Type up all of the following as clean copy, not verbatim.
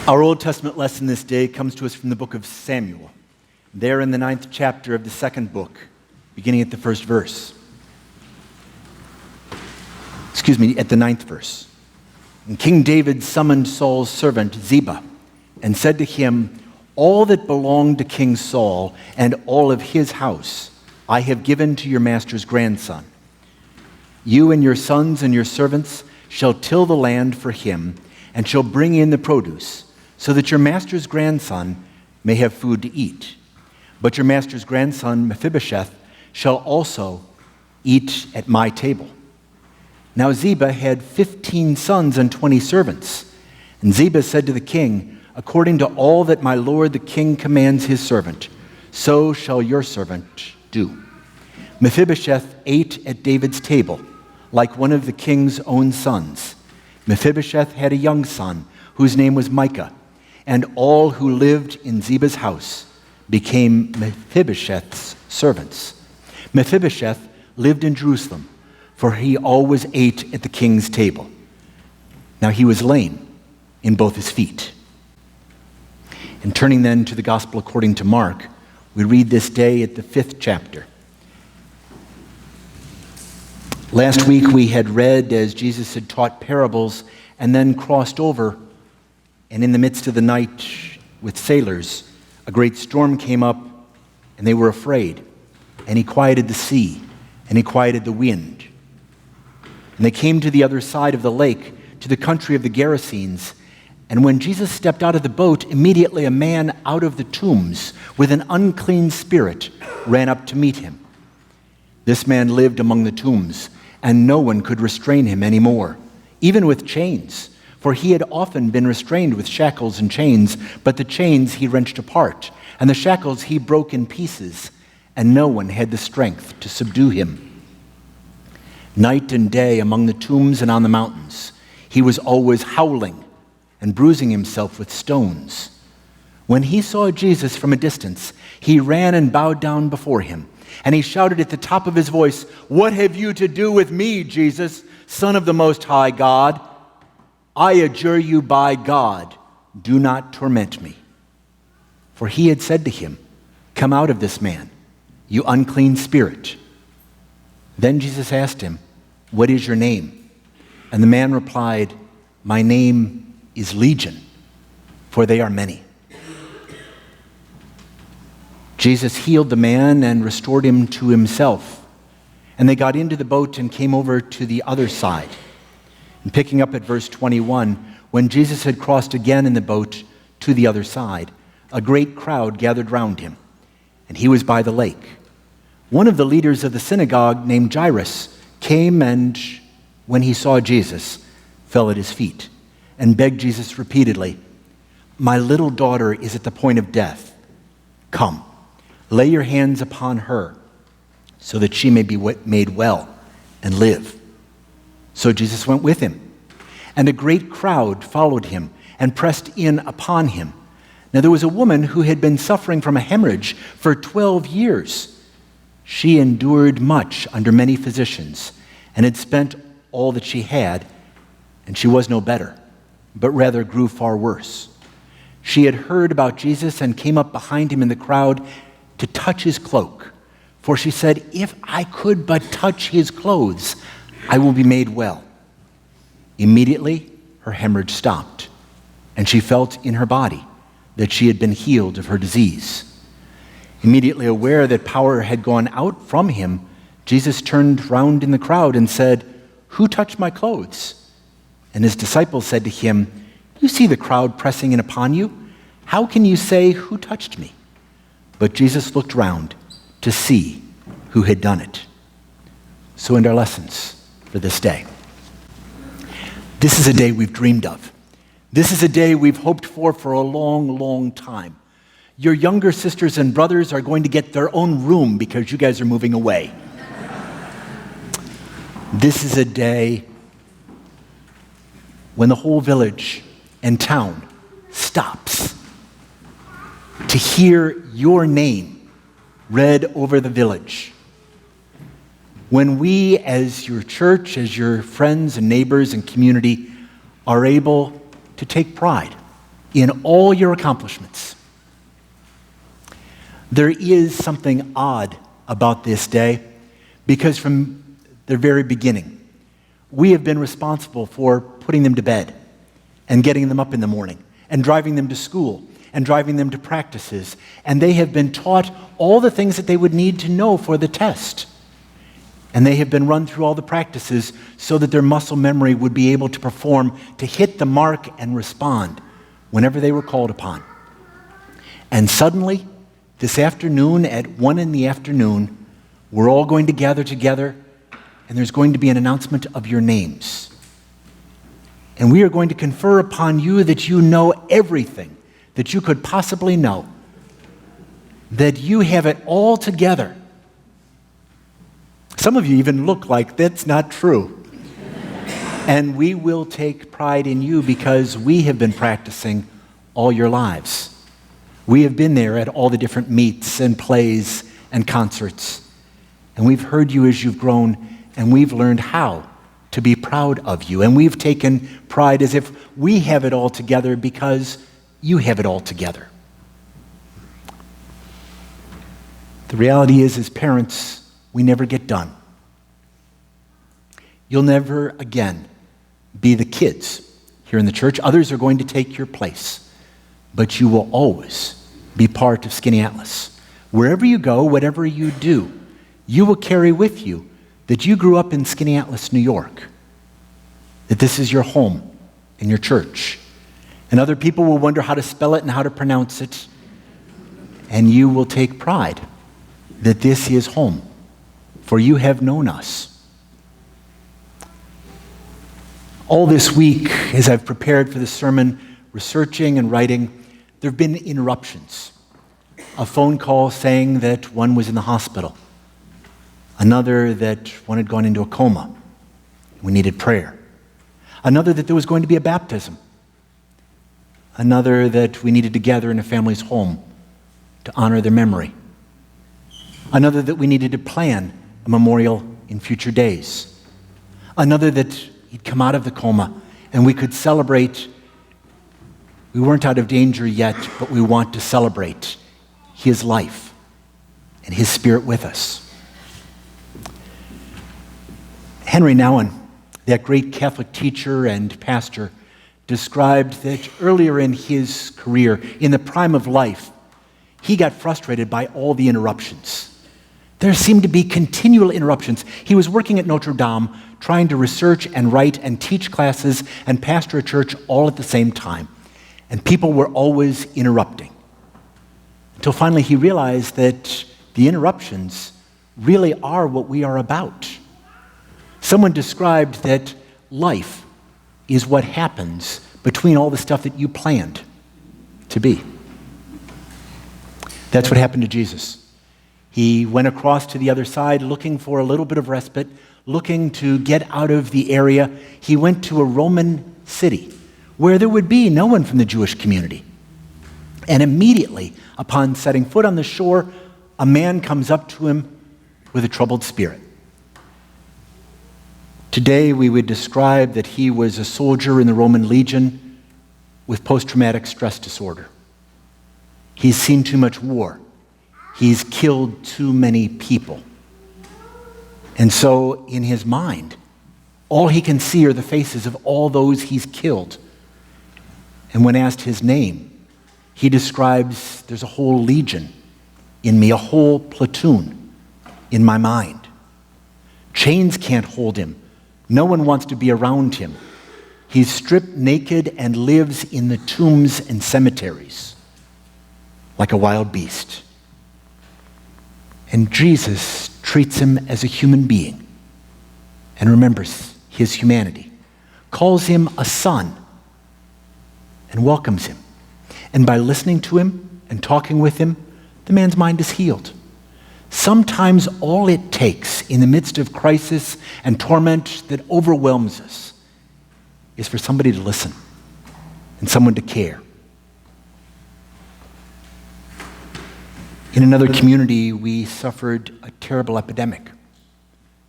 Our Old Testament lesson this day comes to us from the book of Samuel, there in the 9th chapter of the second book, beginning at the first verse. At the 9th verse. And King David summoned Saul's servant Ziba and said to him, "All that belonged to King Saul and all of his house I have given to your master's grandson. You and your sons and your servants shall till the land for him and shall bring in the produce, so that your master's grandson may have food to eat. But your master's grandson Mephibosheth shall also eat at my table." Now Ziba had 15 sons and 20 servants. And Ziba said to the king, "According to all that my lord the king commands his servant, so shall your servant do." Mephibosheth ate at David's table, like one of the king's own sons. Mephibosheth had a young son, whose name was Micah, and all who lived in Ziba's house became Mephibosheth's servants. Mephibosheth lived in Jerusalem, for he always ate at the king's table. Now he was lame in both his feet. And turning then to the Gospel according to Mark, we read this day at the 5th chapter. Last week we had read as Jesus had taught parables and then crossed over, and in the midst of the night with sailors, a great storm came up and they were afraid. And he quieted the sea and he quieted the wind. And they came to the other side of the lake, to the country of the Gerasenes. And when Jesus stepped out of the boat, immediately a man out of the tombs with an unclean spirit ran up to meet him. This man lived among the tombs, and no one could restrain him anymore, even with chains. For he had often been restrained with shackles and chains, but the chains he wrenched apart, and the shackles he broke in pieces, and no one had the strength to subdue him. Night and day among the tombs and on the mountains, he was always howling and bruising himself with stones. When he saw Jesus from a distance, he ran and bowed down before him, and he shouted at the top of his voice, "What have you to do with me, Jesus, Son of the Most High God? I adjure you by God, do not torment me." For he had said to him, "Come out of this man, you unclean spirit." Then Jesus asked him, "What is your name?" And the man replied, "My name is Legion, for they are many." Jesus healed the man and restored him to himself. And they got into the boat and came over to the other side. And picking up at verse 21, when Jesus had crossed again in the boat to the other side, a great crowd gathered round him, and he was by the lake. One of the leaders of the synagogue, named Jairus, came and, when he saw Jesus, fell at his feet and begged Jesus repeatedly, "My little daughter is at the point of death. Come, lay your hands upon her so that she may be made well and live." So Jesus went with him, and a great crowd followed him and pressed in upon him. Now there was a woman who had been suffering from a hemorrhage for 12 years. She endured much under many physicians and had spent all that she had, and she was no better, but rather grew far worse. She had heard about Jesus and came up behind him in the crowd to touch his cloak. For she said, "If I could but touch his clothes, I will be made well." Immediately, her hemorrhage stopped, and she felt in her body that she had been healed of her disease. Immediately aware that power had gone out from him, Jesus turned round in the crowd and said, "Who touched my clothes?" And his disciples said to him, "You see the crowd pressing in upon you. How can you say, 'Who touched me?'" But Jesus looked round to see who had done it. So end our lessons for this day. This is a day we've dreamed of. This is a day we've hoped for a long, long time. Your younger sisters and brothers are going to get their own room because you guys are moving away. This is a day when the whole village and town stops to hear your name read over the village. When we, as your church, as your friends and neighbors and community, are able to take pride in all your accomplishments. There is something odd about this day because from the very beginning, we have been responsible for putting them to bed and getting them up in the morning and driving them to school and driving them to practices. And they have been taught all the things that they would need to know for the test. And they have been run through all the practices so that their muscle memory would be able to perform, to hit the mark and respond whenever they were called upon. And suddenly, this afternoon at 1 p.m, we're all going to gather together, and there's going to be an announcement of your names. And we are going to confer upon you that you know everything that you could possibly know, that you have it all together. Some of you even look like that's not true. And we will take pride in you because we have been practicing all your lives. We have been there at all the different meets and plays and concerts. And we've heard you as you've grown, and we've learned how to be proud of you. And we've taken pride as if we have it all together because you have it all together. The reality is, as parents, we never get done. You'll never again be the kids here in the church. Others are going to take your place. But you will always be part of Skaneateles. Wherever you go, whatever you do, you will carry with you that you grew up in Skaneateles, New York, that this is your home and your church. And other people will wonder how to spell it and how to pronounce it. And you will take pride that this is home, for you have known us. All this week, as I've prepared for the sermon, researching and writing, there have been interruptions. A phone call saying that one was in the hospital. Another that one had gone into a coma. We needed prayer. Another that there was going to be a baptism. Another that we needed to gather in a family's home to honor their memory. Another that we needed to plan a memorial in future days. Another that he'd come out of the coma and we could celebrate. We weren't out of danger yet, but we want to celebrate his life and his spirit with us. Henry Nouwen, that great Catholic teacher and pastor, described that earlier in his career, in the prime of life, he got frustrated by all the interruptions. There seemed to be continual interruptions. He was working at Notre Dame, trying to research and write and teach classes and pastor a church all at the same time. And people were always interrupting. Until finally he realized that the interruptions really are what we are about. Someone described that life is what happens between all the stuff that you planned to be. That's what happened to Jesus. He went across to the other side looking for a little bit of respite, looking to get out of the area. He went to a Roman city where there would be no one from the Jewish community. And immediately, upon setting foot on the shore, a man comes up to him with a troubled spirit. Today, we would describe that he was a soldier in the Roman legion with post-traumatic stress disorder. He's seen too much war. He's killed too many people. And so, in his mind, all he can see are the faces of all those he's killed. And when asked his name, he describes there's a whole legion in me, a whole platoon in my mind. Chains can't hold him. No one wants to be around him. He's stripped naked and lives in the tombs and cemeteries like a wild beast. And Jesus treats him as a human being and remembers his humanity, calls him a son, and welcomes him. And by listening to him and talking with him, the man's mind is healed. Sometimes all it takes in the midst of crisis and torment that overwhelms us is for somebody to listen and someone to care. In another community, we suffered a terrible epidemic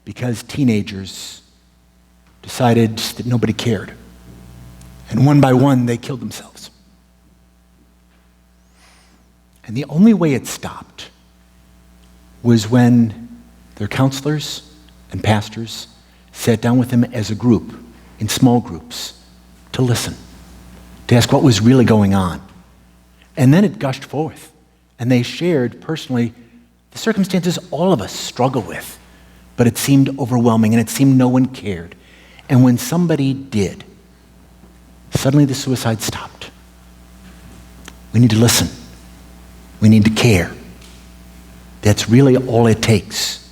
because teenagers decided that nobody cared. And one by one, they killed themselves. And the only way it stopped was when their counselors and pastors sat down with them as a group, in small groups, to listen, to ask what was really going on. And then it gushed forth, and they shared personally the circumstances all of us struggle with, but it seemed overwhelming, and it seemed no one cared. And when somebody did, suddenly the suicide stopped. We need to listen. We need to care. That's really all it takes.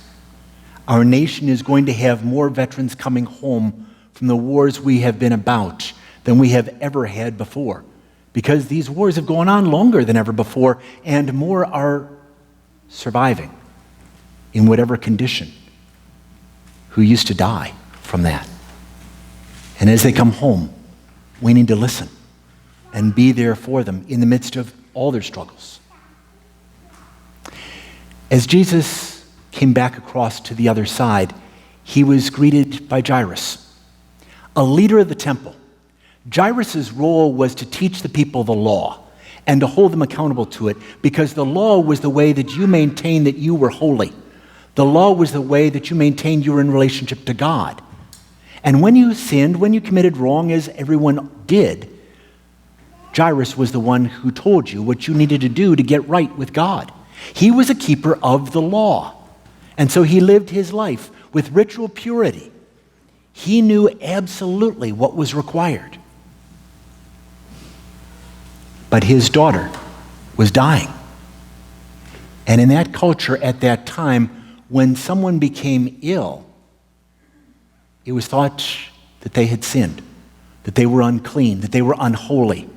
Our nation is going to have more veterans coming home from the wars we have been about than we have ever had before, because these wars have gone on longer than ever before, and more are surviving in whatever condition who used to die from that. And as they come home, we need to listen and be there for them in the midst of all their struggles. As Jesus came back across to the other side, he was greeted by Jairus, a leader of the temple. Jairus' role was to teach the people the law and to hold them accountable to it, because the law was the way that you maintained that you were holy. The law was the way that you maintained you were in relationship to God. And when you sinned, when you committed wrong, as everyone did, Jairus was the one who told you what you needed to do to get right with God. He was a keeper of the law. And so he lived his life with ritual purity. He knew absolutely what was required. But his daughter was dying. And in that culture at that time, when someone became ill, it was thought that they had sinned, that they were unclean, that they were unholy.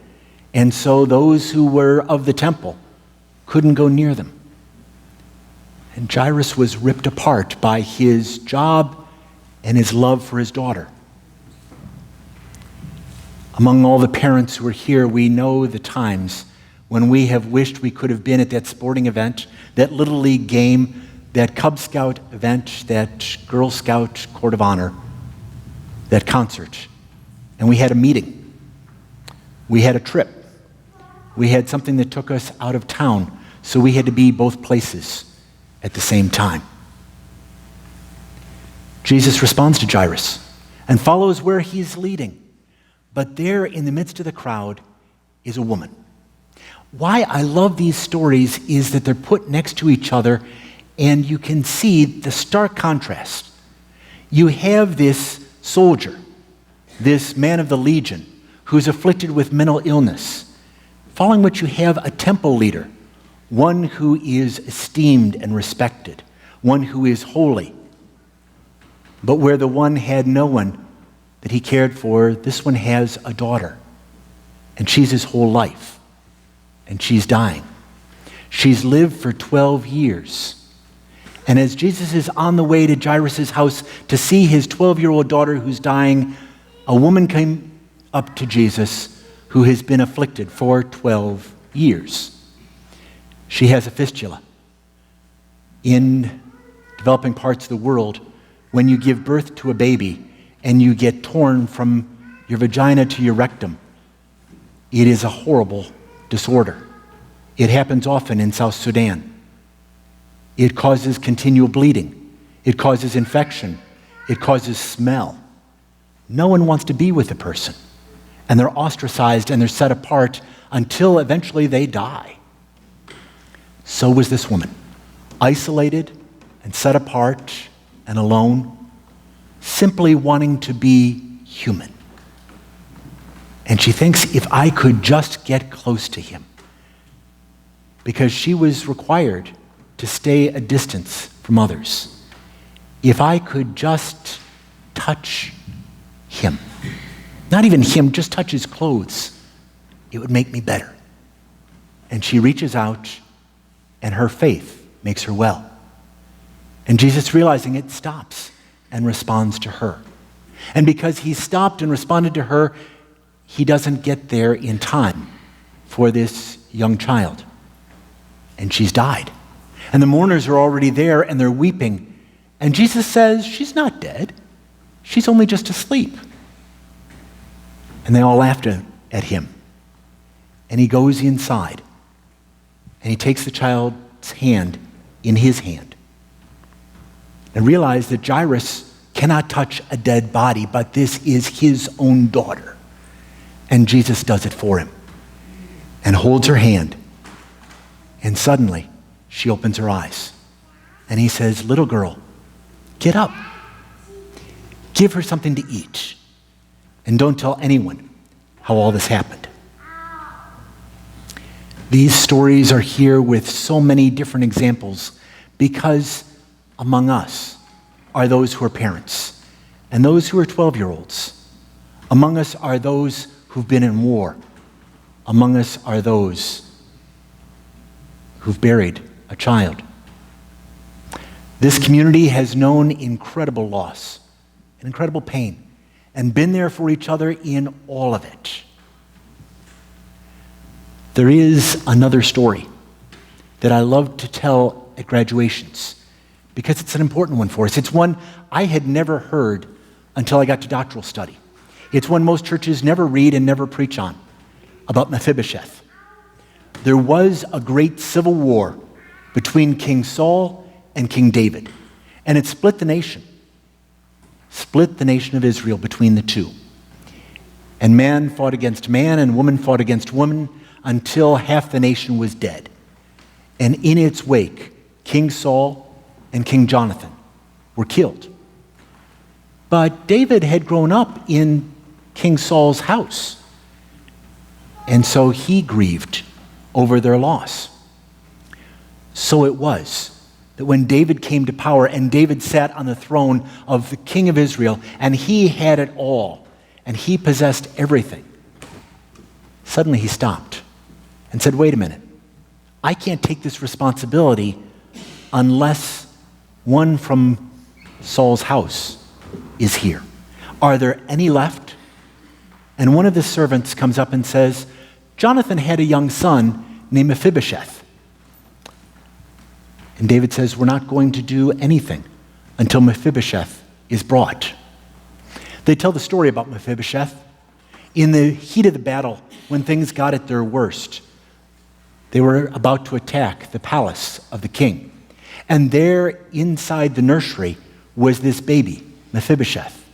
And so those who were of the temple couldn't go near them. And Jairus was ripped apart by his job and his love for his daughter. Among all the parents who are here, we know the times when we have wished we could have been at that sporting event, that Little League game, that Cub Scout event, that Girl Scout Court of Honor, that concert. And we had a meeting. We had a trip. We had something that took us out of town, so we had to be both places at the same time. Jesus responds to Jairus and follows where he's leading. But there in the midst of the crowd is a woman. Why I love these stories is that they're put next to each other, and you can see the stark contrast. You have this soldier, this man of the legion, who's afflicted with mental illness, following which you have a temple leader, one who is esteemed and respected, one who is holy. But where the one had no one that he cared for, this one has a daughter, and she's his whole life, and she's dying. She's lived for 12 years. And as Jesus is on the way to Jairus' house to see his 12-year-old daughter who's dying, a woman came up to Jesus who has been afflicted for 12 years. She has a fistula. In developing parts of the world, when you give birth to a baby and you get torn from your vagina to your rectum, it is a horrible disorder. It happens often in South Sudan. It causes continual bleeding. It causes infection. It causes smell. No one wants to be with the person. And they're ostracized and they're set apart until eventually they die. So was this woman, isolated and set apart and alone, simply wanting to be human. And she thinks, if I could just get close to him, because she was required to stay a distance from others. If I could just touch him, not even him, just touch his clothes, it would make me better. And she reaches out, and her faith makes her well. And Jesus, realizing it, stops and responds to her. And because he stopped and responded to her, he doesn't get there in time for this young child. And she's died. And the mourners are already there, and they're weeping. And Jesus says, she's not dead. She's only just asleep. And they all laughed at him. And he goes inside. And he takes the child's hand in his hand. And realize that Jairus cannot touch a dead body, but this is his own daughter. And Jesus does it for him and holds her hand. And suddenly, she opens her eyes. And he says, "Little girl, get up. Give her something to eat. And don't tell anyone how all this happened." These stories are here with so many different examples because among us are those who are parents and those who are 12-year-olds. Among us are those who've been in war. Among us are those who've buried a child. This community has known incredible loss and incredible pain and been there for each other in all of it. There is another story that I love to tell at graduations because it's an important one for us. It's one I had never heard until I got to doctoral study. It's one most churches never read and never preach on, about Mephibosheth. There was a great civil war between King Saul and King David, and it split the nation of Israel between the two. And man fought against man and woman fought against woman until half the nation was dead. And in its wake, King Saul and King Jonathan were killed. But David had grown up in King Saul's house, and so he grieved over their loss. So it was that when David came to power and David sat on the throne of the king of Israel, and he had it all, and he possessed everything, suddenly he stopped and said, "Wait a minute. I can't take this responsibility unless one from Saul's house is here. Are there any left?" And one of the servants comes up and says, "Jonathan had a young son named Mephibosheth." And David says, "We're not going to do anything until Mephibosheth is brought." They tell the story about Mephibosheth. In the heat of the battle, when things got at their worst, they were about to attack the palace of the king. And there inside the nursery was this baby, Mephibosheth.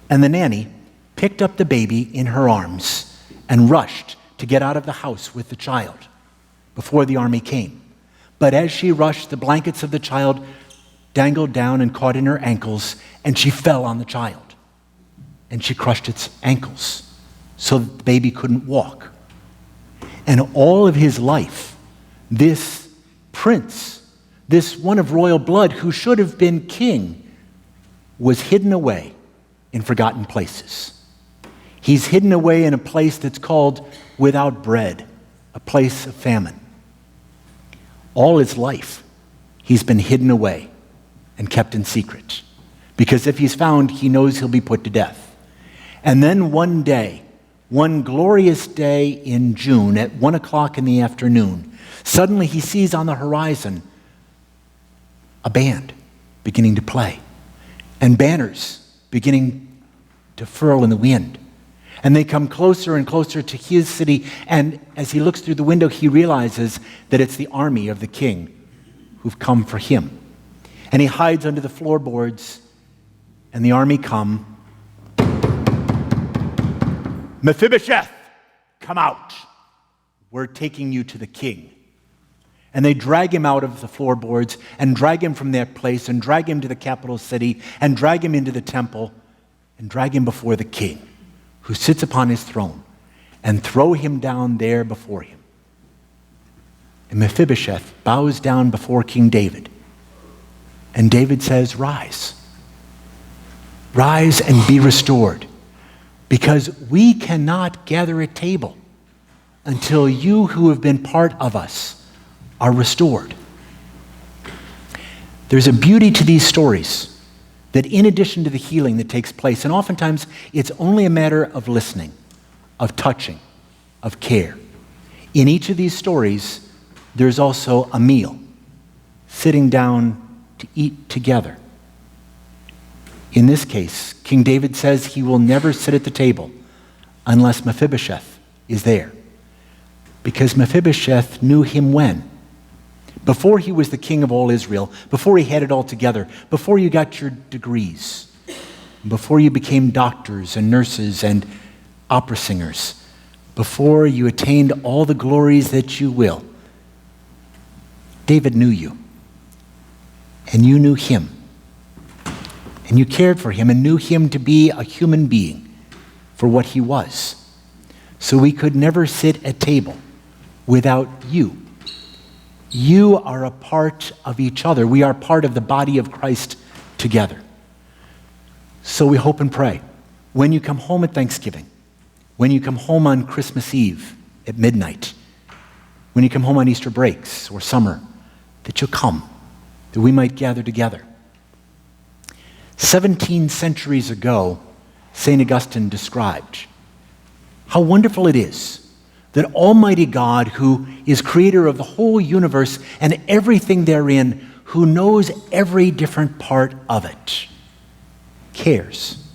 And the nanny picked up the baby in her arms and rushed to get out of the house with the child before the army came. But as she rushed, the blankets of the child dangled down and caught in her ankles, and she fell on the child. And she crushed its ankles so that the baby couldn't walk. And all of his life, this prince, this one of royal blood who should have been king, was hidden away in forgotten places. He's hidden away in a place that's called without bread, a place of famine. All his life, he's been hidden away and kept in secret. Because if he's found, he knows he'll be put to death. And then one day, one glorious day in June at 1 o'clock in the afternoon, suddenly he sees on the horizon a band beginning to play and banners beginning to furl in the wind. And they come closer and closer to his city, and as he looks through the window, he realizes that it's the army of the king who've come for him. And he hides under the floorboards, and the army come. "Mephibosheth, come out. We're taking you to the king." And they drag him out of the floorboards and drag him from that place and drag him to the capital city and drag him into the temple and drag him before the king who sits upon his throne and throw him down there before him. And Mephibosheth bows down before King David. And David says, "Rise. Rise and be restored, because we cannot gather at table until you who have been part of us are restored." There's a beauty to these stories that in addition to the healing that takes place, and oftentimes it's only a matter of listening, of touching, of care. In each of these stories, there's also a meal, sitting down to eat together. In this case, King David says he will never sit at the table unless Mephibosheth is there. Because Mephibosheth knew him when? Before he was the king of all Israel, before he had it all together, before you got your degrees, before you became doctors and nurses and opera singers, before you attained all the glories that you will. David knew you, and you knew him, and you cared for him and knew him to be a human being for what he was. So we could never sit at table without you. You are a part of each other. We are part of the body of Christ together. So we hope and pray, when you come home at Thanksgiving, when you come home on Christmas Eve at midnight, when you come home on Easter breaks or summer, that you'll come, that we might gather together. 17 centuries ago, St. Augustine described how wonderful it is that Almighty God, who is creator of the whole universe and everything therein, who knows every different part of it, cares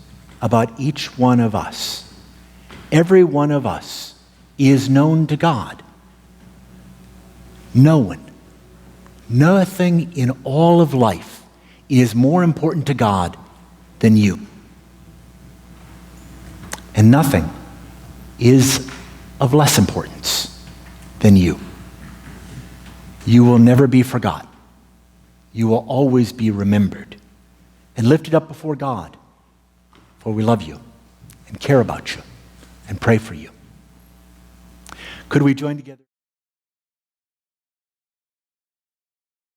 about each one of us. Every one of us is known to God. No one, nothing in all of life is more important to God than you. And nothing is of less importance than you. You will never be forgotten. You will always be remembered and lifted up before God, for we love you and care about you and pray for you. Could we join together?